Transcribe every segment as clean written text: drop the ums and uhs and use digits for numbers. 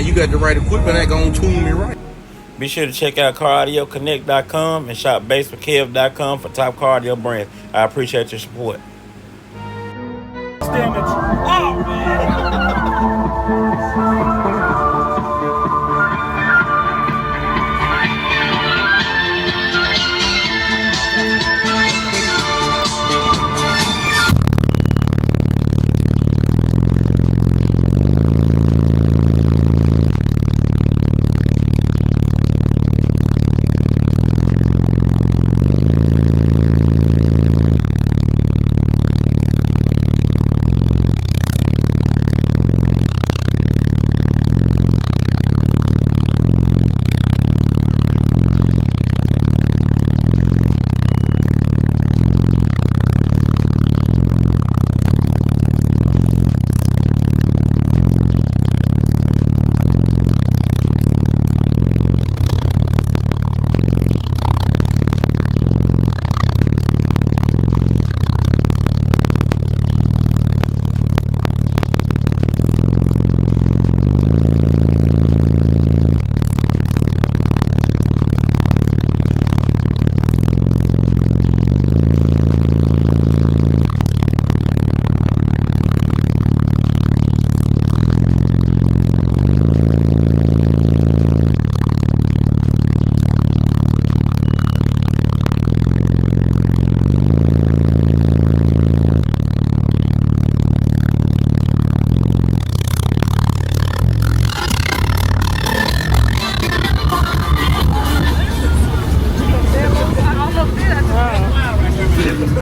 you got the right equipment, that gonna tune me right. Be sure to check out CarAudioConnect.com and shop BASSWITHKEV.com for top car audio brands. I appreciate your support. Damage. Oh,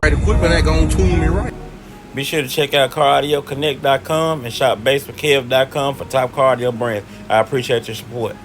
Right equipment, that gonna tune me right. Be sure to check out CarAudioConnect.com and shop BASSWITHKEV.com for top car audio brands. I appreciate your support.